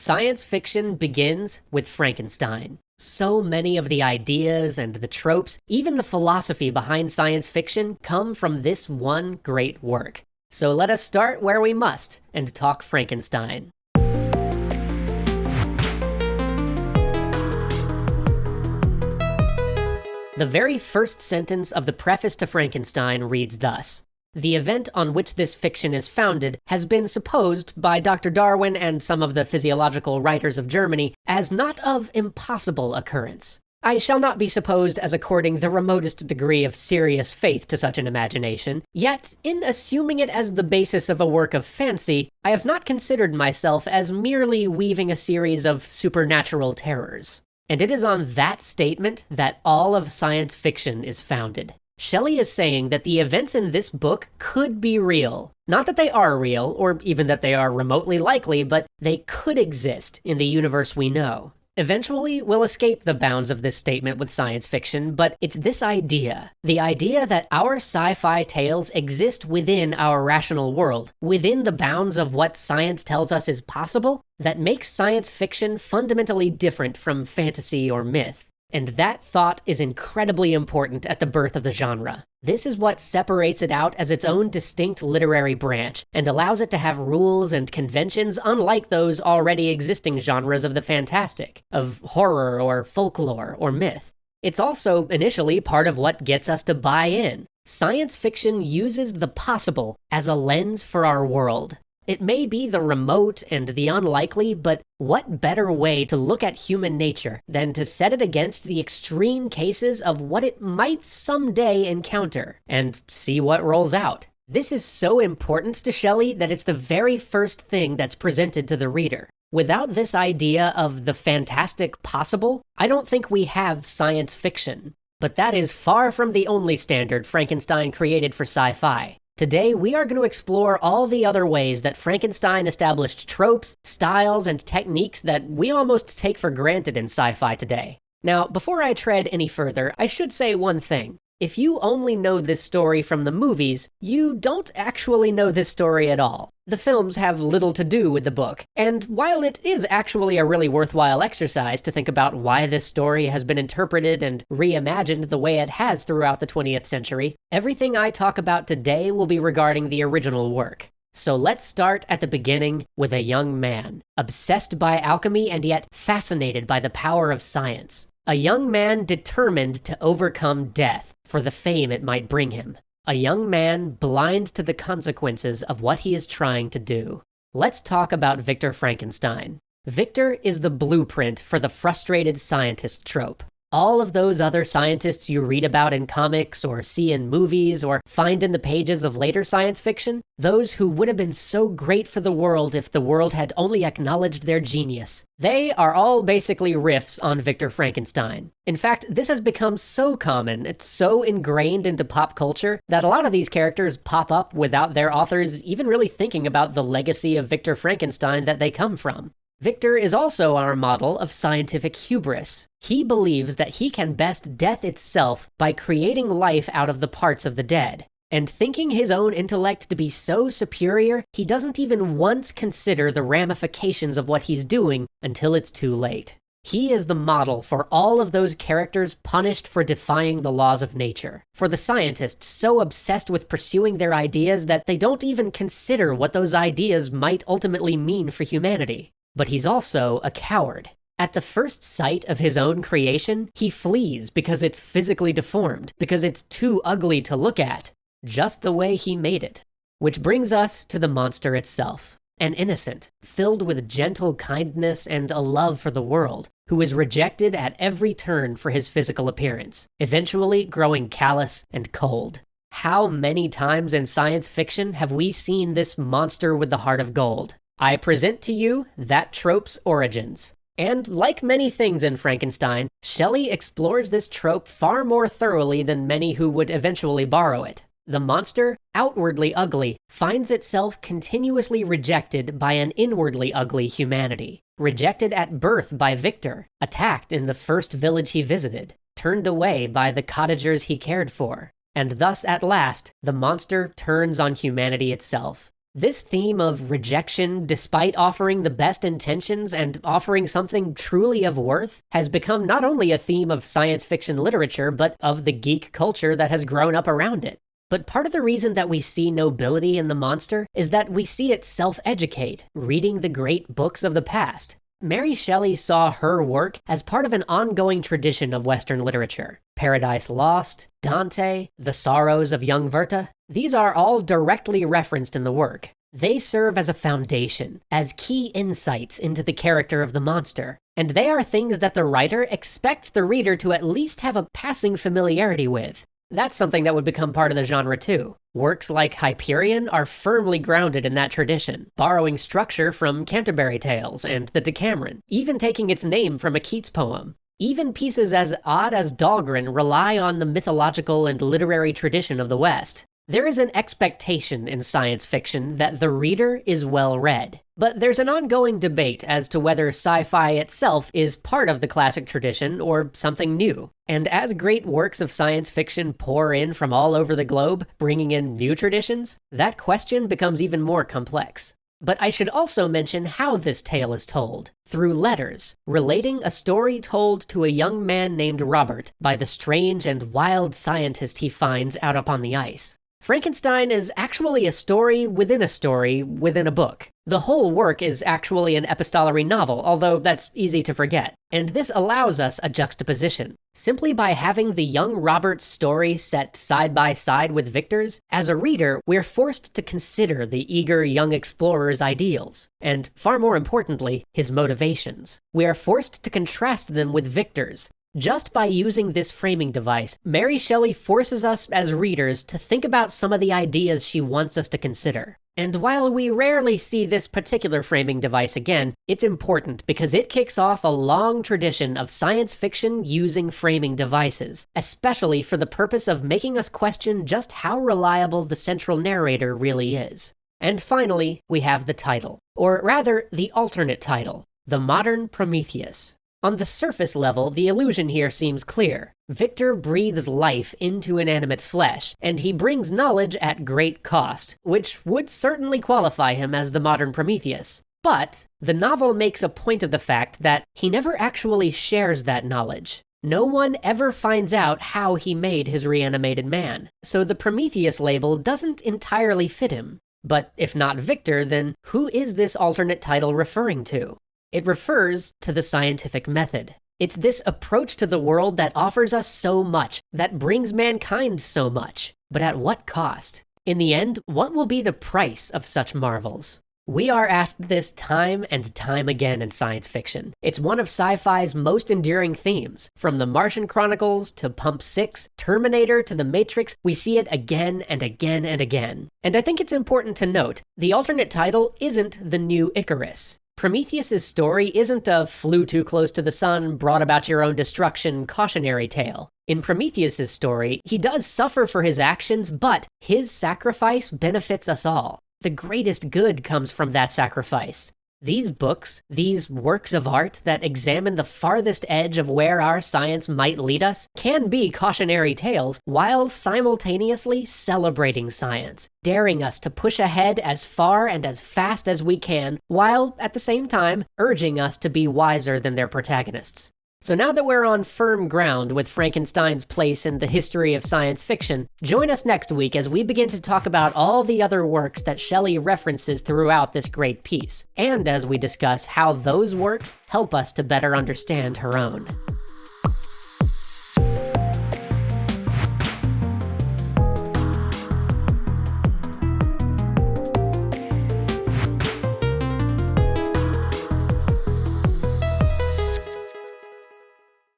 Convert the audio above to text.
Science fiction begins with Frankenstein. So many of the ideas and the tropes, even the philosophy behind science fiction, come from this one great work. So let us start where we must and talk Frankenstein. The very first sentence of the preface to Frankenstein reads thus: "The event on which this fiction is founded has been supposed by Dr. Darwin and some of the physiological writers of Germany as not of impossible occurrence. I shall not be supposed as according the remotest degree of serious faith to such an imagination, yet in assuming it as the basis of a work of fancy, I have not considered myself as merely weaving a series of supernatural terrors." And it is on that statement that all of science fiction is founded. Shelley is saying that the events in this book could be real. Not that they are real, or even that they are remotely likely, but they could exist in the universe we know. Eventually, we'll escape the bounds of this statement with science fiction, but it's this idea. The idea that our sci-fi tales exist within our rational world, within the bounds of what science tells us is possible, that makes science fiction fundamentally different from fantasy or myth. And that thought is incredibly important at the birth of the genre. This is what separates it out as its own distinct literary branch, and allows it to have rules and conventions unlike those already existing genres of the fantastic, of horror or folklore or myth. It's also initially part of what gets us to buy in. Science fiction uses the possible as a lens for our world. It may be the remote and the unlikely, but what better way to look at human nature than to set it against the extreme cases of what it might someday encounter, and see what rolls out? This is so important to Shelley that it's the very first thing that's presented to the reader. Without this idea of the fantastic possible, I don't think we have science fiction. But that is far from the only standard Frankenstein created for sci-fi. Today, we are going to explore all the other ways that Frankenstein established tropes, styles, and techniques that we almost take for granted in sci-fi today. Now, before I tread any further, I should say one thing. If you only know this story from the movies, you don't actually know this story at all. The films have little to do with the book, and while it is actually a really worthwhile exercise to think about why this story has been interpreted and reimagined the way it has throughout the 20th century, everything I talk about today will be regarding the original work. So let's start at the beginning with a young man, obsessed by alchemy and yet fascinated by the power of science. A young man determined to overcome death for the fame it might bring him. A young man blind to the consequences of what he is trying to do. Let's talk about Victor Frankenstein. Victor is the blueprint for the frustrated scientist trope. All of those other scientists you read about in comics or see in movies or find in the pages of later science fiction, those who would have been so great for the world if the world had only acknowledged their genius, they are all basically riffs on Victor Frankenstein. In fact, this has become so common, it's so ingrained into pop culture, that a lot of these characters pop up without their authors even really thinking about the legacy of Victor Frankenstein that they come from. Victor is also our model of scientific hubris. He believes that he can best death itself by creating life out of the parts of the dead. And thinking his own intellect to be so superior, he doesn't even once consider the ramifications of what he's doing until it's too late. He is the model for all of those characters punished for defying the laws of nature, for the scientists so obsessed with pursuing their ideas that they don't even consider what those ideas might ultimately mean for humanity. But he's also a coward. At the first sight of his own creation, he flees because it's physically deformed, because it's too ugly to look at, just the way he made it. Which brings us to the monster itself, an innocent, filled with gentle kindness and a love for the world, who is rejected at every turn for his physical appearance, eventually growing callous and cold. How many times in science fiction have we seen this monster with the heart of gold? I present to you that trope's origins. And like many things in Frankenstein, Shelley explores this trope far more thoroughly than many who would eventually borrow it. The monster, outwardly ugly, finds itself continuously rejected by an inwardly ugly humanity. Rejected at birth by Victor, attacked in the first village he visited, turned away by the cottagers he cared for. And thus, at last, the monster turns on humanity itself. This theme of rejection, despite offering the best intentions and offering something truly of worth, has become not only a theme of science fiction literature, but of the geek culture that has grown up around it. But part of the reason that we see nobility in the monster is that we see it self-educate, reading the great books of the past. Mary Shelley saw her work as part of an ongoing tradition of Western literature. Paradise Lost, Dante, The Sorrows of Young Werther, these are all directly referenced in the work. They serve as a foundation, as key insights into the character of the monster, and they are things that the writer expects the reader to at least have a passing familiarity with. That's something that would become part of the genre too. Works like Hyperion are firmly grounded in that tradition, borrowing structure from Canterbury Tales and the Decameron, even taking its name from a Keats poem. Even pieces as odd as Dahlgren rely on the mythological and literary tradition of the West. There is an expectation in science fiction that the reader is well read, but there's an ongoing debate as to whether sci-fi itself is part of the classic tradition or something new. And as great works of science fiction pour in from all over the globe, bringing in new traditions, that question becomes even more complex. But I should also mention how this tale is told, through letters, relating a story told to a young man named Robert by the strange and wild scientist he finds out upon the ice. Frankenstein is actually a story within a book. The whole work is actually an epistolary novel, although that's easy to forget. And this allows us a juxtaposition. Simply by having the young Robert's story set side by side with Victor's, as a reader, we're forced to consider the eager young explorer's ideals, and far more importantly, his motivations. We are forced to contrast them with Victor's. Just by using this framing device, Mary Shelley forces us as readers to think about some of the ideas she wants us to consider. And while we rarely see this particular framing device again, it's important because it kicks off a long tradition of science fiction using framing devices, especially for the purpose of making us question just how reliable the central narrator really is. And finally, we have the title, or rather, the alternate title, The Modern Prometheus. On the surface level, the illusion here seems clear. Victor breathes life into inanimate flesh, and he brings knowledge at great cost, which would certainly qualify him as the modern Prometheus. But the novel makes a point of the fact that he never actually shares that knowledge. No one ever finds out how he made his reanimated man, so the Prometheus label doesn't entirely fit him. But if not Victor, then who is this alternate title referring to? It refers to the scientific method. It's this approach to the world that offers us so much, that brings mankind so much. But at what cost? In the end, what will be the price of such marvels? We are asked this time and time again in science fiction. It's one of sci-fi's most enduring themes. From the Martian Chronicles to Pump 6, Terminator to The Matrix, we see it again and again and again. And I think it's important to note, the alternate title isn't the new Icarus. Prometheus' story isn't a flew too close to the sun, brought about your own destruction cautionary tale. In Prometheus' story, he does suffer for his actions, but his sacrifice benefits us all. The greatest good comes from that sacrifice. These books, these works of art that examine the farthest edge of where our science might lead us, can be cautionary tales while simultaneously celebrating science, daring us to push ahead as far and as fast as we can, while at the same time urging us to be wiser than their protagonists. So now that we're on firm ground with Frankenstein's place in the history of science fiction, join us next week as we begin to talk about all the other works that Shelley references throughout this great piece, and as we discuss how those works help us to better understand her own.